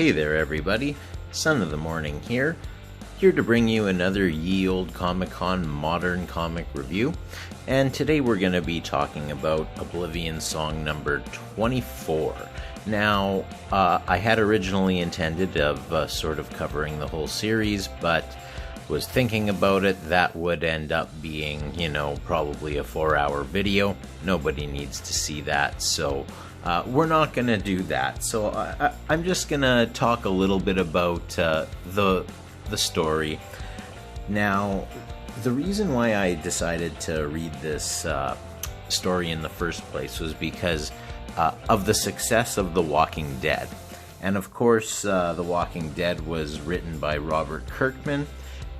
Hey there everybody, Son of the Morning here to bring you another ye olde Comic-Con modern comic review, and today we're going to be talking about Oblivion Song number 24. Now, I had originally intended of sort of covering the whole series, but was thinking about it, that would end up being, probably a 4-hour video. Nobody needs to see that, so we're not going to do that. So I'm just going to talk a little bit about the story. Now, the reason why I decided to read this story in the first place was because of the success of The Walking Dead. And of course, The Walking Dead was written by Robert Kirkman,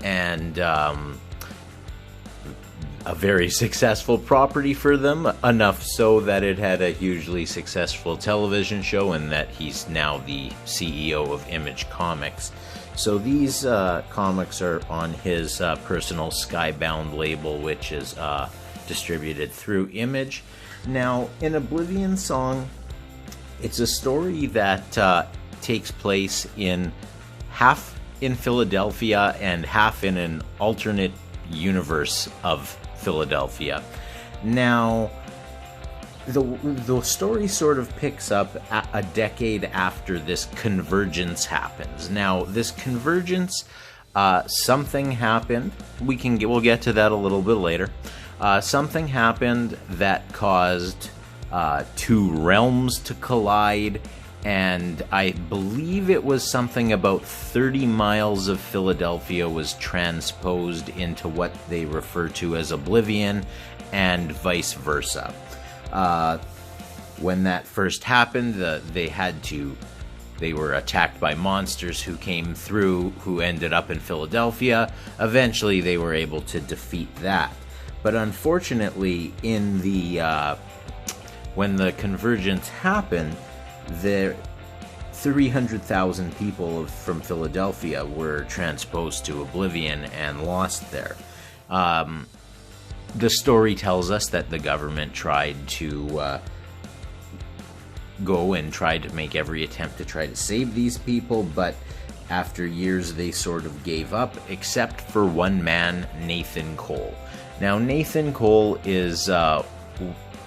and a very successful property for them, enough so that it had a hugely successful television show and that he's now the CEO of Image Comics. So these comics are on his personal Skybound label, which is distributed through Image. Now, in Oblivion Song, it's a story that takes place in half in Philadelphia and half in an alternate universe of Philadelphia. Now, the story sort of picks up a decade after this convergence happens. Now, this convergence, something happened. We'll get to that a little bit later. Something happened that caused two realms to collide, and I believe it was something about 30 miles of Philadelphia was transposed into what they refer to as Oblivion, and vice versa. When that first happened, they were attacked by monsters who came through, who ended up in Philadelphia. Eventually, they were able to defeat that. But unfortunately, when the convergence happened, the 300,000 people from Philadelphia were transposed to Oblivion and lost there. The story tells us that the government tried to go and tried to make every attempt to try to save these people, but after years they sort of gave up, except for one man, Nathan Cole. Now, Nathan Cole is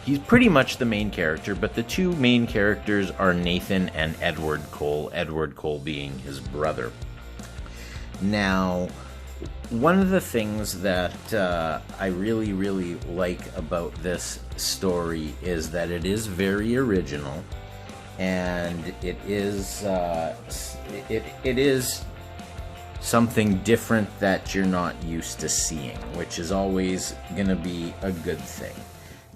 he's pretty much the main character, but the two main characters are Nathan and Edward Cole being his brother. Now, one of the things that I really, really like about this story is that it is very original, and it is something different that you're not used to seeing, which is always going to be a good thing.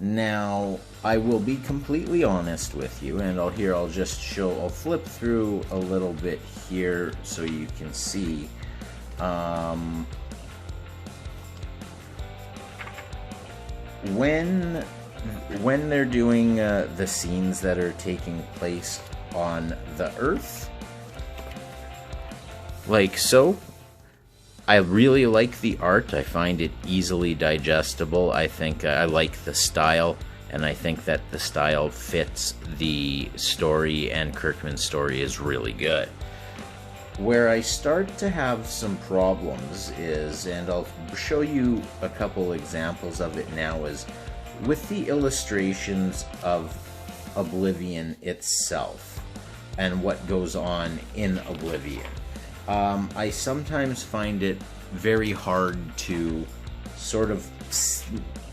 Now, I will be completely honest with you, and I'll flip through a little bit here so you can see. When they're doing the scenes that are taking place on the Earth, like so, I really like the art. I find it easily digestible. I think I like the style, and I think that the style fits the story, and Kirkman's story is really good. Where I start to have some problems is, and I'll show you a couple examples of it now, is with the illustrations of Oblivion itself and what goes on in Oblivion. I sometimes find it very hard to sort of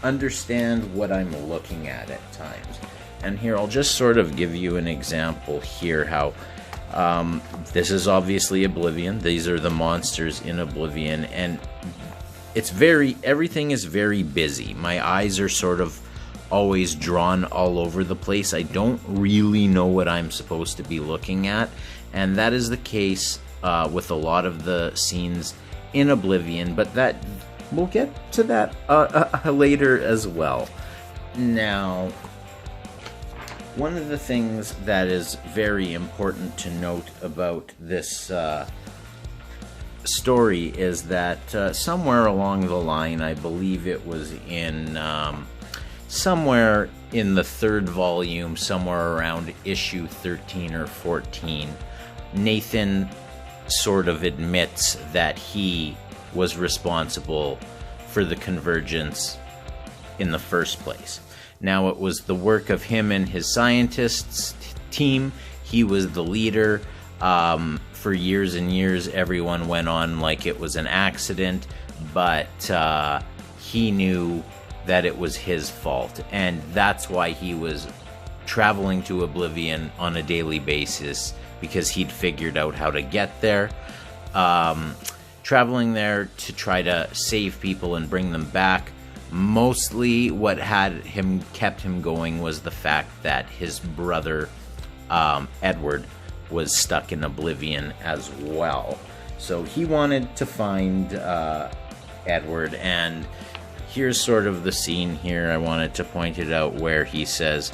understand what I'm looking at times. And here, I'll just sort of give you an example here how this is obviously Oblivion. These are the monsters in Oblivion, and everything is very busy. My eyes are sort of always drawn all over the place. I don't really know what I'm supposed to be looking at, and that is the case with a lot of the scenes in Oblivion, but we'll get to that later as well. Now, one of the things that is very important to note about this story is that somewhere along the line, I believe it was in somewhere in the third volume, somewhere around issue 13 or 14, Nathan sort of admits that he was responsible for the convergence in the first place. Now, it was the work of him and his scientists team. He was the leader. For years and years, everyone went on like it was an accident, but he knew that it was his fault, and that's why he was traveling to Oblivion on a daily basis, because he'd figured out how to get there. Traveling there to try to save people and bring them back. Mostly what kept him going was the fact that his brother, Edward, was stuck in Oblivion as well. So he wanted to find Edward, and here's sort of the scene here. I wanted to point it out where he says,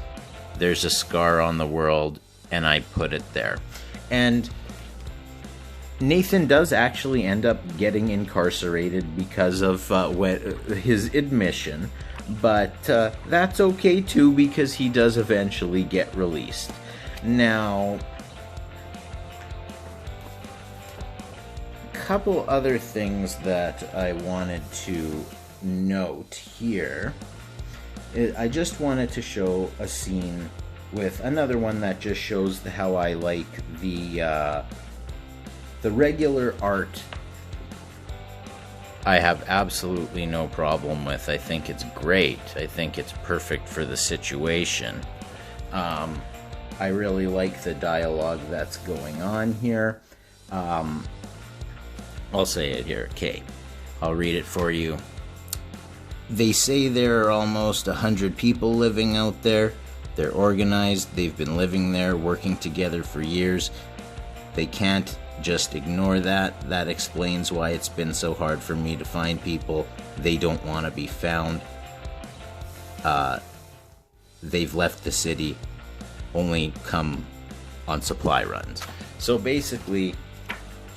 "There's a scar on the world, and I put it there." And Nathan does actually end up getting incarcerated because of his admission, but that's okay too, because he does eventually get released. Now, a couple other things that I wanted to note here. I just wanted to show a scene with another one that just shows how I like the regular art. I have absolutely no problem with. I think it's great. I think it's perfect for the situation. I really like the dialogue that's going on here. I'll say it here. Okay, I'll read it for you. They say there are almost 100 people living out there. They're organized. They've been living there, working together for years. They can't just ignore that. That explains why it's been so hard for me to find people. They don't want to be found. They've left the city, only come on supply runs. So basically,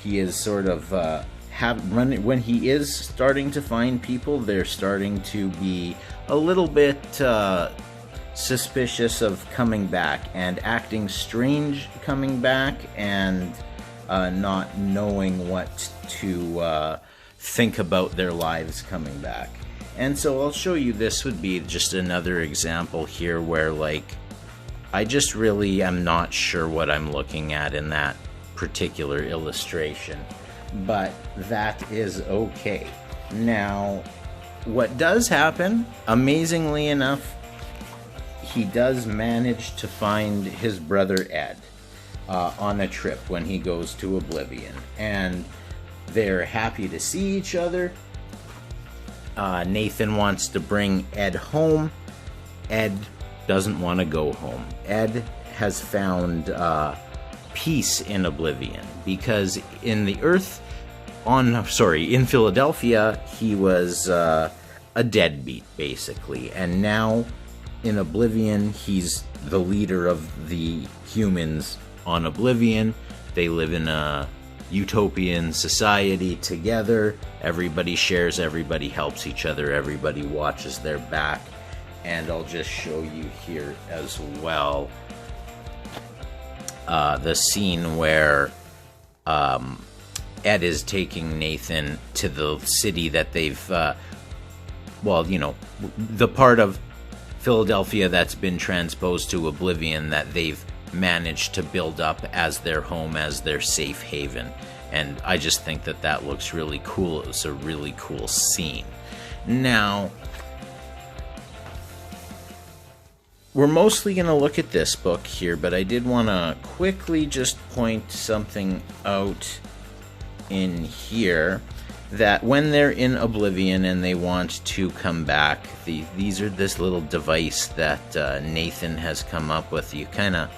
he is sort of when he is starting to find people, they're starting to be a little bit suspicious of coming back and acting strange coming back, and not knowing what to think about their lives coming back. And so I'll show you, this would be just another example here where, like, I just really am not sure what I'm looking at in that particular illustration, but that is okay. Now, what does happen, amazingly enough, he does manage to find his brother Ed on a trip when he goes to Oblivion, and they're happy to see each other. Nathan wants to bring Ed home. Ed doesn't want to go home. Ed has found peace in Oblivion, because in the in Philadelphia, he was a deadbeat, basically, and now in Oblivion, he's the leader of the humans on Oblivion. They live in a utopian society together. Everybody shares, everybody helps each other, everybody watches their back. And I'll just show you here as well the scene where Ed is taking Nathan to the city that they've, the part of Philadelphia that's been transposed to Oblivion that they've managed to build up as their home, as their safe haven. And I just think that that looks really cool. It was a really cool scene. Now, we're mostly going to look at this book here, but I did want to quickly just point something out in here, that when they're in Oblivion and they want to come back, these are this little device that Nathan has come up with. You kind of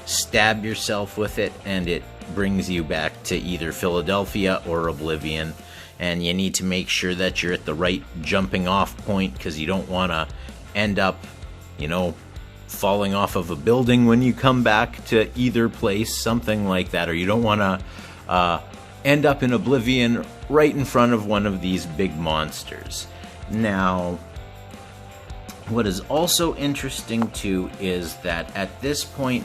stab yourself with it, and it brings you back to either Philadelphia or Oblivion. And you need to make sure that you're at the right jumping off point, because you don't want to end up, falling off of a building when you come back to either place, something like that. Or you don't want to end up in Oblivion right in front of one of these big monsters. Now, what is also interesting too is that at this point,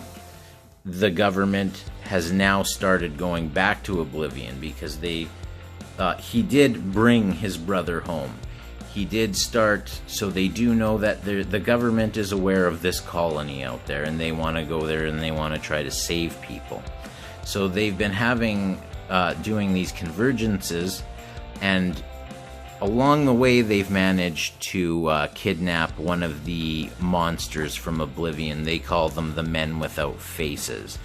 the government has now started going back to Oblivion because he did bring his brother home. He did start, so they do know that the government is aware of this colony out there, and they want to go there and they want to try to save people. So they've been doing these convergences, and along the way they've managed to kidnap one of the monsters from Oblivion. They call them the Men Without Faces.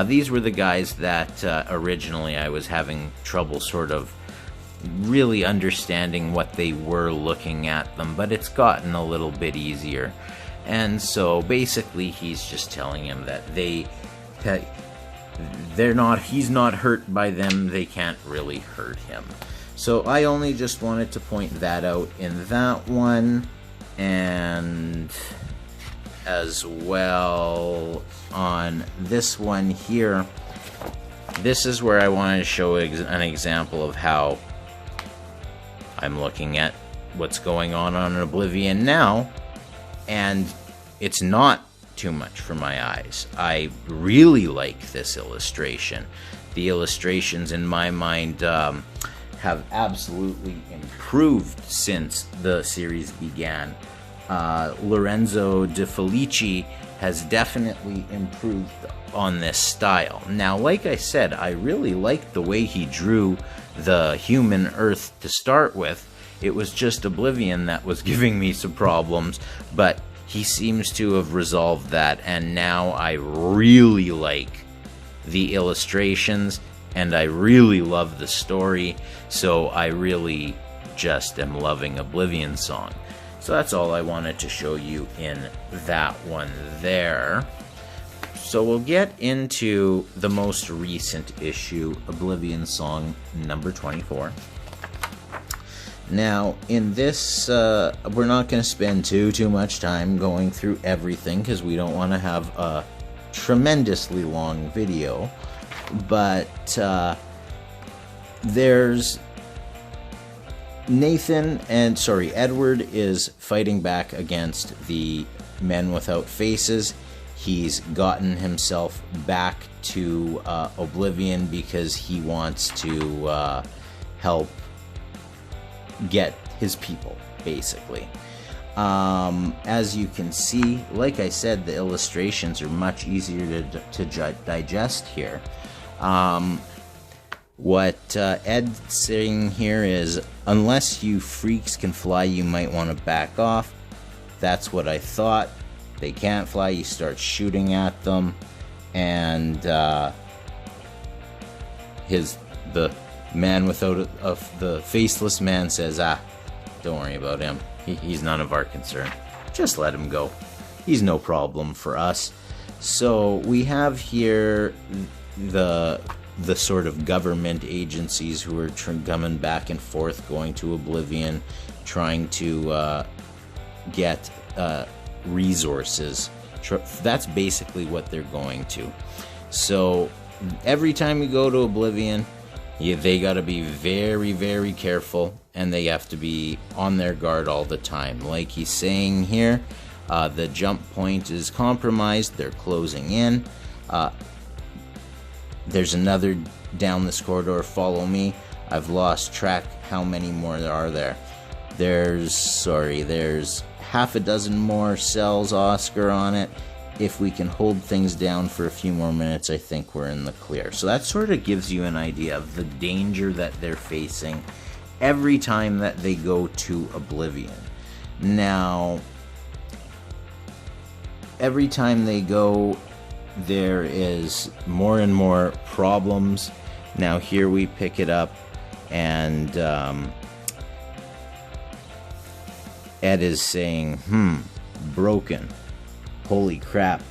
These were the guys that originally I was having trouble sort of really understanding what they were looking at them, but it's gotten a little bit easier. And so basically he's just telling him that he's not hurt by them, they can't really hurt him. So I only just wanted to point that out in that one, and as well on this one here. This is where I wanted to show an example of how I'm looking at what's going on Oblivion now, and it's not too much for my eyes. I really like this illustration. The illustrations in my mind have absolutely improved since the series began. Lorenzo De Felici has definitely improved on this style. Now, like I said, I really liked the way he drew the human Earth to start with. It was just Oblivion that was giving me some problems, but he seems to have resolved that, and now I really like the illustrations, and I really love the story, so I really just am loving Oblivion Song. So that's all I wanted to show you in that one there. So we'll get into the most recent issue, Oblivion Song number 24. Now, in this, we're not going to spend too much time going through everything because we don't want to have a tremendously long video. But there's Edward is fighting back against the Men Without Faces. He's gotten himself back to Oblivion because he wants to help get his people, basically. As you can see, like I said, the illustrations are much easier to digest here. What Ed's saying here is, unless you freaks can fly, you might want to back off. That's what I thought. They can't fly, you start shooting at them, and the man the faceless man says, don't worry about him. He's none of our concern. Just let him go. He's no problem for us. So we have here the sort of government agencies who are coming back and forth, going to Oblivion, trying to get resources. That's basically what they're going to. So every time you go to Oblivion, they got to be very, very careful, and they have to be on their guard all the time. Like he's saying here, the jump point is compromised. They're closing in. There's another down this corridor. Follow me. I've lost track how many more there are there. There's half a dozen more cells, Oscar, on it. If we can hold things down for a few more minutes, I think we're in the clear. So that sort of gives you an idea of the danger that they're facing every time that they go to Oblivion. Now, every time they go, there is more and more problems. Now here we pick it up, and Ed is saying, broken. Holy crap,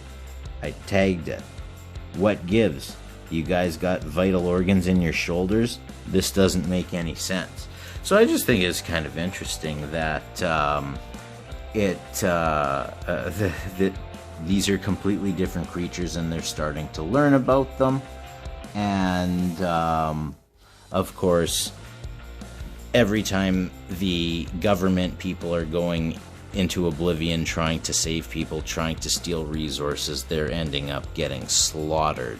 I tagged it. What gives? You guys got vital organs in your shoulders? This doesn't make any sense. So I just think it's kind of interesting that that these are completely different creatures, and they're starting to learn about them. And of course, every time the government people are going into Oblivion, trying to save people, trying to steal resources. They're ending up getting slaughtered.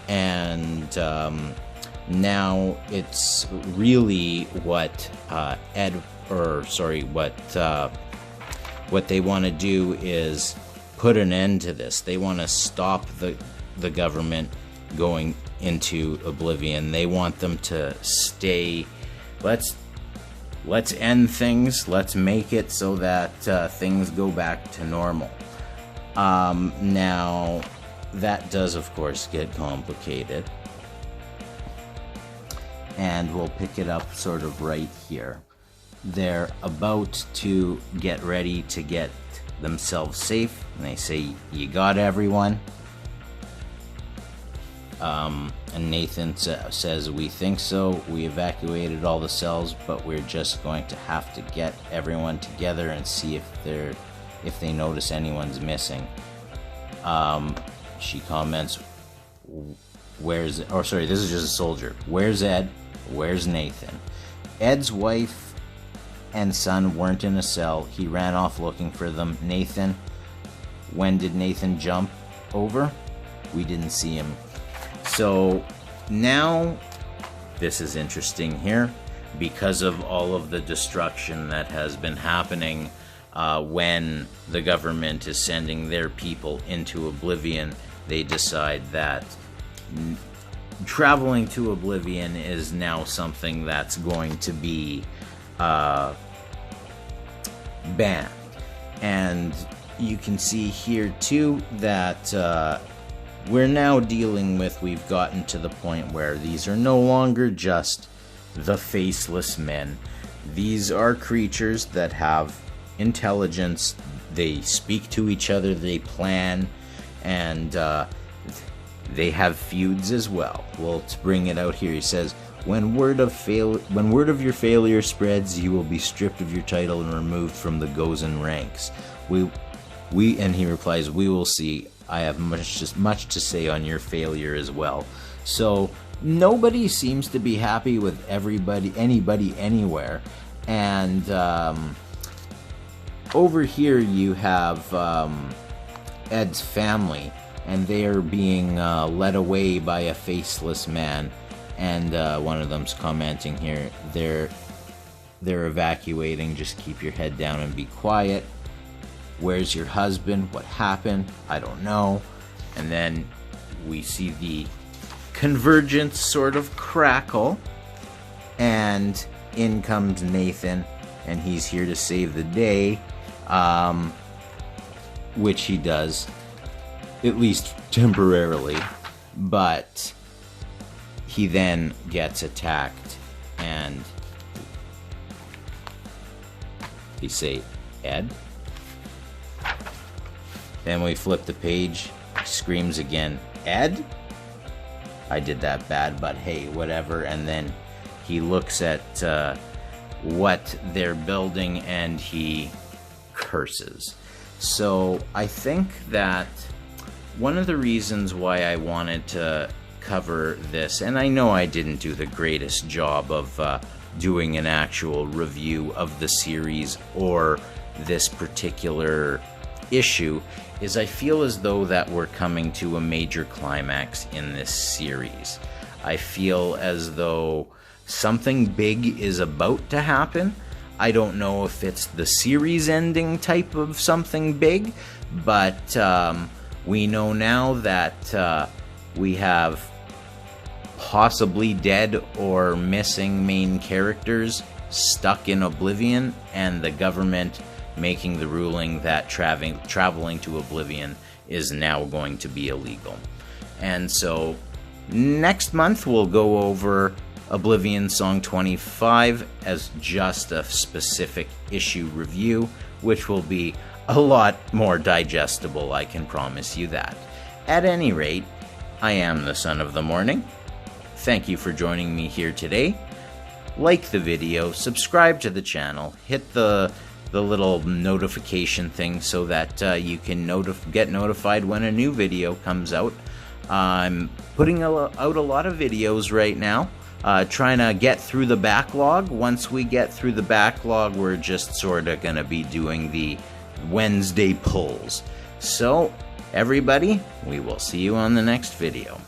And now it's really what what they want to do is put an end to this. They want to stop the government going into Oblivion. They want them to stay. Let's end things. Let's make it so that things go back to normal. Now, that does, of course, get complicated. And we'll pick it up sort of right here. They're about to get ready to get themselves safe. And they say, "You got everyone?" And Nathan says, "We think so. We evacuated all the cells, but we're just going to have to get everyone together and see if they notice anyone's missing." She comments, "This is just a soldier. Where's Ed? Where's Nathan?" Ed's wife and son weren't in a cell. He ran off looking for them. Nathan, when did Nathan jump over? We didn't see him. So now, this is interesting here, because of all of the destruction that has been happening when the government is sending their people into Oblivion. They decide that traveling to Oblivion is now something that's going to be banned. And you can see here too that we're now we've gotten to the point where these are no longer just the faceless men. These are creatures that have intelligence. They speak to each other, they plan, and they have feuds as well. Well, to bring it out here, he says, when word of your failure spreads, you will be stripped of your title and removed from the Gozen ranks. And he replies, "We will see. I have much to say on your failure as well." So nobody seems to be happy with anybody, anywhere. And over here you have Ed's family, and they are being led away by a faceless man. And one of them's commenting here, they're evacuating. Just keep your head down and be quiet. Where's your husband? What happened? I don't know. And then we see the convergence sort of crackle, and in comes Nathan, and he's here to save the day, which he does, at least temporarily, but he then gets attacked, and they say, "Ed?" Then we flip the page, he screams again, "Ed?" I did that bad, but hey, whatever. And then he looks at what they're building and he curses. So I think that one of the reasons why I wanted to cover this, and I know I didn't do the greatest job of doing an actual review of the series or this particular issue, is I feel as though that we're coming to a major climax in this series. I feel as though something big is about to happen. I don't know if it's the series ending type of something big, but we know now that we have possibly dead or missing main characters stuck in Oblivion, and the government making the ruling that traveling to Oblivion is now going to be illegal. And so next month we'll go over Oblivion Song 25 as just a specific issue review, which will be a lot more digestible, I can promise you that. At any rate, I am the Son of the Morning. Thank you for joining me here today. Like the video, subscribe to the channel, hit the little notification thing so that you can get notified when a new video comes out. I'm putting out a lot of videos right now, trying to get through the backlog. Once we get through the backlog, we're just sort of going to be doing the Wednesday pulls. So, everybody, we will see you on the next video.